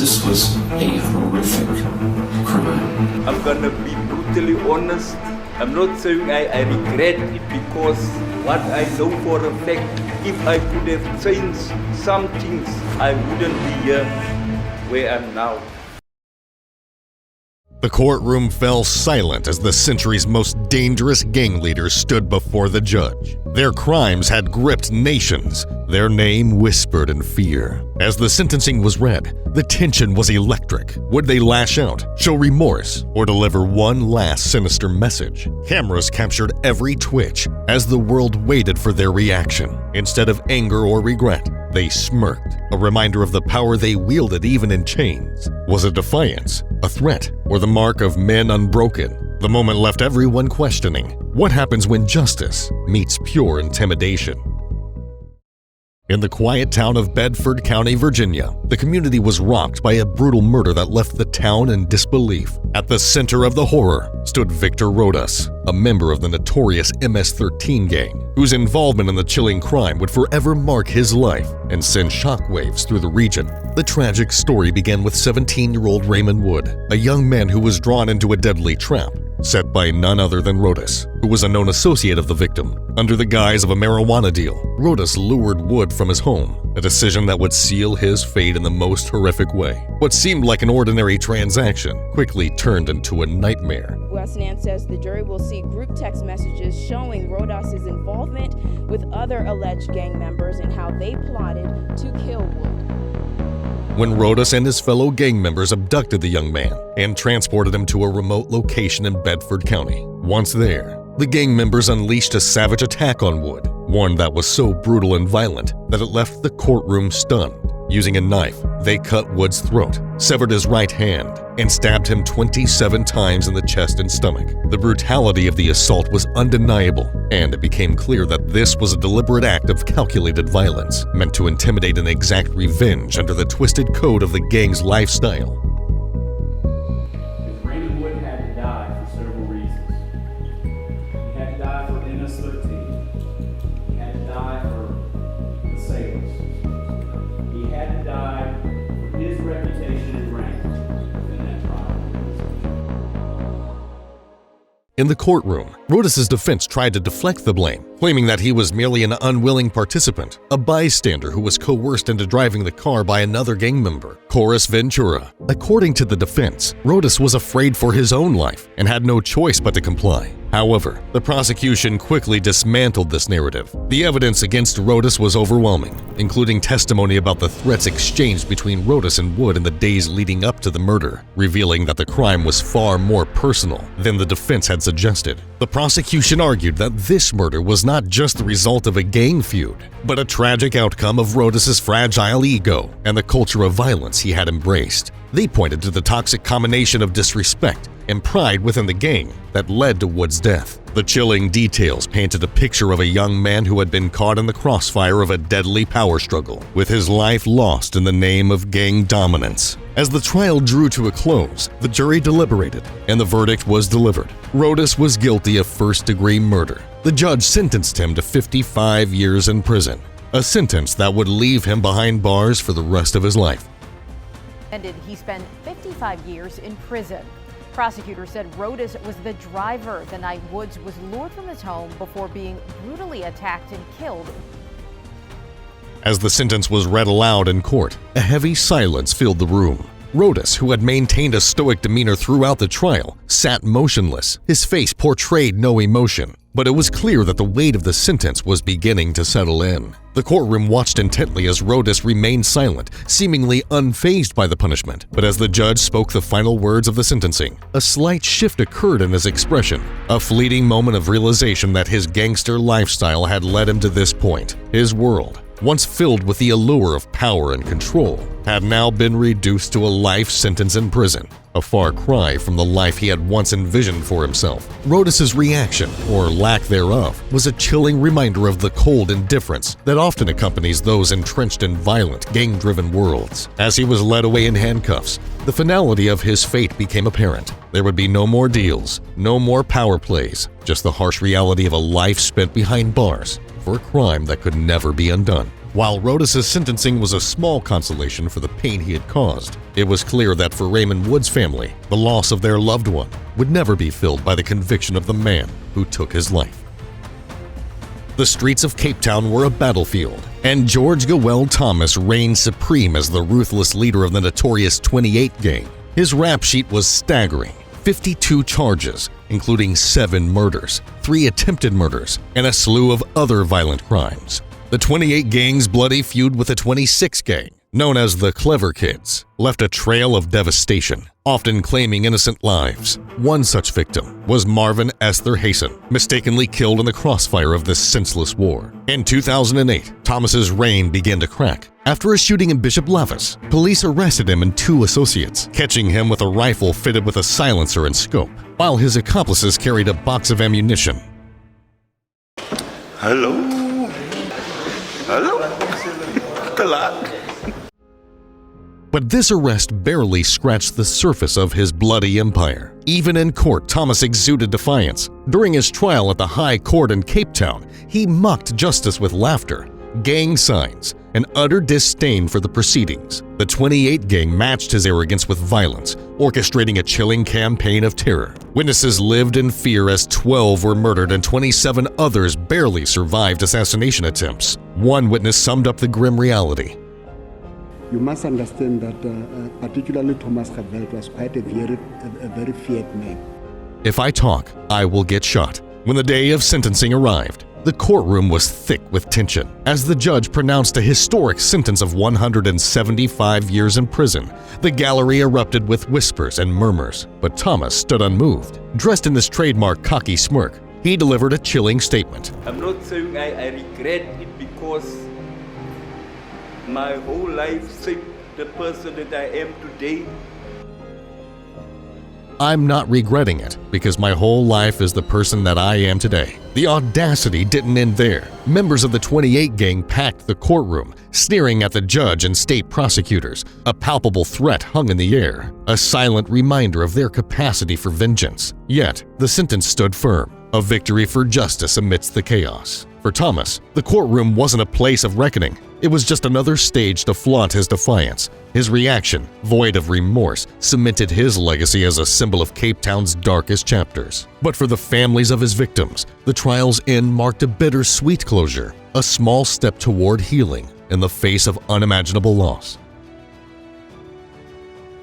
This was a horrific crime. I'm gonna be brutally honest. I'm not saying I regret it, because what I know for a fact, if I could have changed some things, I wouldn't be here where I'm now. The courtroom fell silent as the century's most dangerous gang leaders stood before the judge. Their crimes had gripped nations, their name whispered in fear. As the sentencing was read, the tension was electric. Would they lash out, show remorse, or deliver one last sinister message? Cameras captured every twitch as the world waited for their reaction. Instead of anger or regret, they smirked, a reminder of the power they wielded even in chains. Was it defiance, a threat, or the mark of men unbroken? The moment left everyone questioning, what happens when justice meets pure intimidation? In the quiet town of Bedford County, Virginia, the community was rocked by a brutal murder that left the town in disbelief. At the center of the horror stood Victor Rodas, a member of the notorious MS-13 gang, whose involvement in the chilling crime would forever mark his life and send shockwaves through the region. The tragic story began with 17-year-old Raymond Wood, a young man who was drawn into a deadly trap set by none other than Rodas, who was a known associate of the victim. Under the guise of a marijuana deal, Rodas lured Wood from his home, a decision that would seal his fate in the most horrific way. What seemed like an ordinary transaction quickly turned into a nightmare. Westnan says the jury will see group text messages showing Rodas's involvement with other alleged gang members and how they plotted to kill Wood. When Rodas and his fellow gang members abducted the young man and transported him to a remote location in Bedford County. Once there, the gang members unleashed a savage attack on Wood, one that was so brutal and violent that it left the courtroom stunned. Using a knife, they cut Wood's throat, severed his right hand, and stabbed him 27 times in the chest and stomach. The brutality of the assault was undeniable, and it became clear that this was a deliberate act of calculated violence, meant to intimidate and exact revenge under the twisted code of the gang's lifestyle. Raymond Wood had to die for several reasons. He had to die for MS-13. He had to die for the sailors. He had to die for his reputation and rank within that trial. In the courtroom, Rodas's defense tried to deflect the blame, claiming that he was merely an unwilling participant, a bystander who was coerced into driving the car by another gang member, Corus Ventura. According to the defense, Rodas was afraid for his own life and had no choice but to comply. However, the prosecution quickly dismantled this narrative. The evidence against Rodas was overwhelming, including testimony about the threats exchanged between Rodas and Wood in the days leading up to the murder, revealing that the crime was far more personal than the defense had suggested. The prosecution argued that this murder was not just the result of a gang feud, but a tragic outcome of Rodas's fragile ego and the culture of violence he had embraced. They pointed to the toxic combination of disrespect and pride within the gang that led to Wood's death. The chilling details painted a picture of a young man who had been caught in the crossfire of a deadly power struggle, with his life lost in the name of gang dominance. As the trial drew to a close, the jury deliberated, and the verdict was delivered. Rodas was guilty of first-degree murder. The judge sentenced him to 55 years in prison, a sentence that would leave him behind bars for the rest of his life. He spent 55 years in prison. Prosecutors said Rodas was the driver the night Woods was lured from his home before being brutally attacked and killed. As the sentence was read aloud in court, a heavy silence filled the room. Rodas, who had maintained a stoic demeanor throughout the trial, sat motionless. His face portrayed no emotion, but it was clear that the weight of the sentence was beginning to settle in. The courtroom watched intently as Rodas remained silent, seemingly unfazed by the punishment. But as the judge spoke the final words of the sentencing, a slight shift occurred in his expression, a fleeting moment of realization that his gangster lifestyle had led him to this point. His world, once filled with the allure of power and control, had now been reduced to a life sentence in prison, a far cry from the life he had once envisioned for himself. Rodas's reaction, or lack thereof, was a chilling reminder of the cold indifference that often accompanies those entrenched in violent, gang-driven worlds. As he was led away in handcuffs, the finality of his fate became apparent. There would be no more deals, no more power plays, just the harsh reality of a life spent behind bars for a crime that could never be undone. While Rodas' sentencing was a small consolation for the pain he had caused, it was clear that for Raymond Wood's family, the loss of their loved one would never be filled by the conviction of the man who took his life. The streets of Cape Town were a battlefield, and George Gieweld Thomas reigned supreme as the ruthless leader of the notorious 28 gang. His rap sheet was staggering: 52 charges, including 7 murders, 3 attempted murders, and a slew of other violent crimes. The 28 gang's bloody feud with the 26 gang, known as the Clever Kids, left a trail of devastation, often claiming innocent lives. One such victim was Marvin Esther Hasten, mistakenly killed in the crossfire of this senseless war. In 2008, Thomas's reign began to crack. After a shooting in Bishop Lavis, police arrested him and 2 associates, catching him with a rifle fitted with a silencer and scope, while his accomplices carried a box of ammunition. Hello? But this arrest barely scratched the surface of his bloody empire. Even in court, Thomas exuded defiance. During his trial at the High Court in Cape Town, he mocked justice with laughter, gang signs, and utter disdain for the proceedings. The 28 gang matched his arrogance with violence, orchestrating a chilling campaign of terror. Witnesses lived in fear as 12 were murdered and 27 others barely survived assassination attempts. One witness summed up the grim reality. You must understand that particularly Thomas Gieweld was quite a very feared man. If I talk, I will get shot. When the day of sentencing arrived, the courtroom was thick with tension. As the judge pronounced a historic sentence of 175 years in prison, the gallery erupted with whispers and murmurs. But Thomas stood unmoved. Dressed in his trademark cocky smirk, he delivered a chilling statement. I'm not saying I regret it because my whole life shaped the person that I am today. I'm not regretting it because my whole life is the person that I am today. The audacity didn't end there. Members of the 28 gang packed the courtroom, sneering at the judge and state prosecutors. A palpable threat hung in the air, a silent reminder of their capacity for vengeance. Yet, the sentence stood firm, a victory for justice amidst the chaos. For Thomas, the courtroom wasn't a place of reckoning. It was just another stage to flaunt his defiance. His reaction, void of remorse, cemented his legacy as a symbol of Cape Town's darkest chapters. But for the families of his victims, the trial's end marked a bittersweet closure, a small step toward healing in the face of unimaginable loss.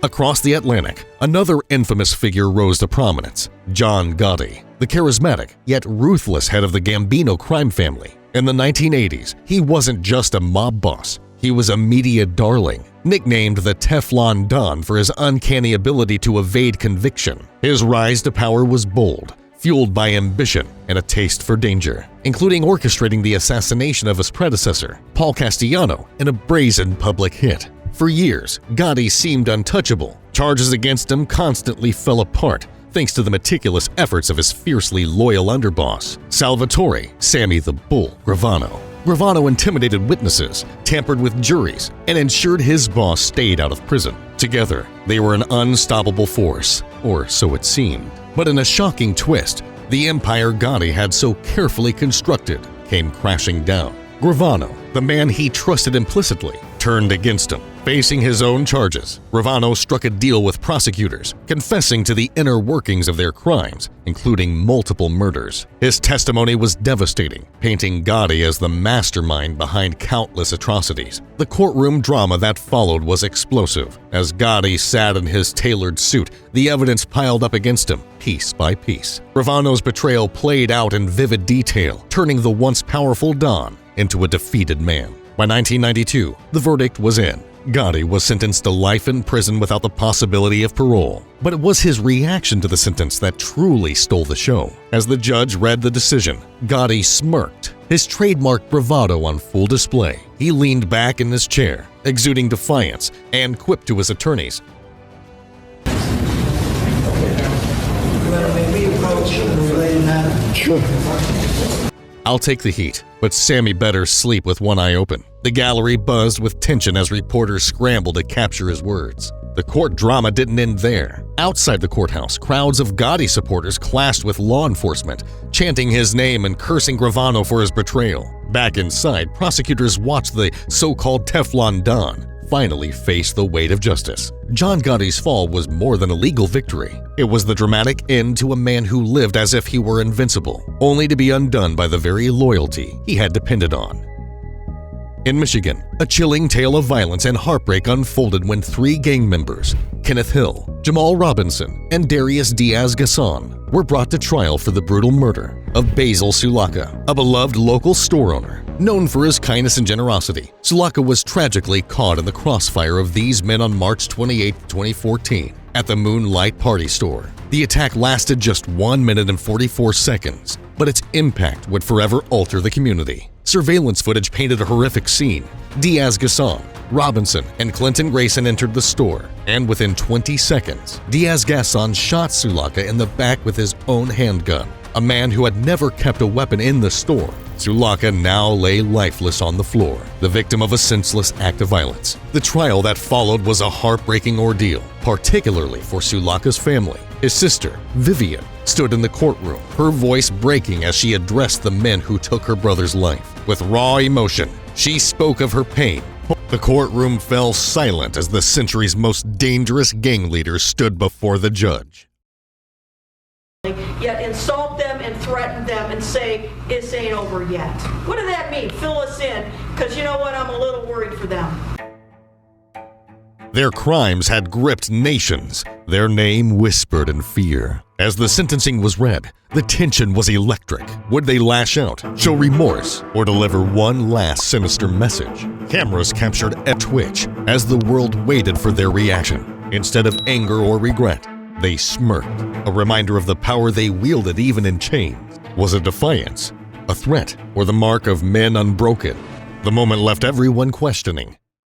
Across the Atlantic, another infamous figure rose to prominence: John Gotti, the charismatic yet ruthless head of the Gambino crime family. In the 1980s, he wasn't just a mob boss, he was a media darling, nicknamed the Teflon Don for his uncanny ability to evade conviction. His rise to power was bold, fueled by ambition and a taste for danger, including orchestrating the assassination of his predecessor, Paul Castellano, in a brazen public hit. For years, Gotti seemed untouchable. Charges against him constantly fell apart, thanks to the meticulous efforts of his fiercely loyal underboss, Salvatore "Sammy the Bull" Gravano. Gravano intimidated witnesses, tampered with juries, and ensured his boss stayed out of prison. Together, they were an unstoppable force, or so it seemed. But in a shocking twist, the empire Gotti had so carefully constructed came crashing down. Gravano, the man he trusted implicitly, turned against him. Facing his own charges, Gravano struck a deal with prosecutors, confessing to the inner workings of their crimes, including multiple murders. His testimony was devastating, painting Gotti as the mastermind behind countless atrocities. The courtroom drama that followed was explosive. As Gotti sat in his tailored suit, the evidence piled up against him, piece by piece. Gravano's betrayal played out in vivid detail, turning the once powerful Don into a defeated man. By 1992, the verdict was in. Gotti was sentenced to life in prison without the possibility of parole. But it was his reaction to the sentence that truly stole the show. As the judge read the decision, Gotti smirked, his trademark bravado on full display. He leaned back in his chair, exuding defiance, and quipped to his attorneys, "I'll take the heat, but Sammy better sleep with one eye open." The gallery buzzed with tension as reporters scrambled to capture his words. The court drama didn't end there. Outside the courthouse, crowds of Gotti supporters clashed with law enforcement, chanting his name and cursing Gravano for his betrayal. Back inside, prosecutors watched the so-called Teflon Don finally face the weight of justice. John Gotti's fall was more than a legal victory. It was the dramatic end to a man who lived as if he were invincible, only to be undone by the very loyalty he had depended on. In Michigan, a chilling tale of violence and heartbreak unfolded when 3 gang members, Kenneth Hill, Jamal Robinson, and Darius Diaz-Gasson, were brought to trial for the brutal murder of Basil Sulaka, a beloved local store owner. Known for his kindness and generosity, Sulaka was tragically caught in the crossfire of these men on March 28, 2014, at the Moonlight Party store. The attack lasted just 1 minute and 44 seconds, but its impact would forever alter the community. Surveillance footage painted a horrific scene. Diaz-Gasson, Robinson, and Clinton Grayson entered the store, and within 20 seconds, Diaz-Gasson shot Sulaka in the back with his own handgun. A man who had never kept a weapon in the store, Sulaka now lay lifeless on the floor, the victim of a senseless act of violence. The trial that followed was a heartbreaking ordeal, particularly for Sulaka's family. His sister, Vivian, stood in the courtroom, her voice breaking as she addressed the men who took her brother's life. With raw emotion, she spoke of her pain. The courtroom fell silent as the century's most dangerous gang leaders stood before the judge. Yet insult them and threaten them and say, this ain't over yet. What does that mean? Fill us in, because you know what? I'm a little worried for them. Their crimes had gripped nations, their name whispered in fear. As the sentencing was read, the tension was electric. Would they lash out, show remorse, or deliver one last sinister message? Cameras captured a twitch as the world waited for their reaction. Instead of anger or regret, they smirked, a reminder of the power they wielded even in chains. Was it defiance, a threat, or the mark of men unbroken? The moment left everyone questioning.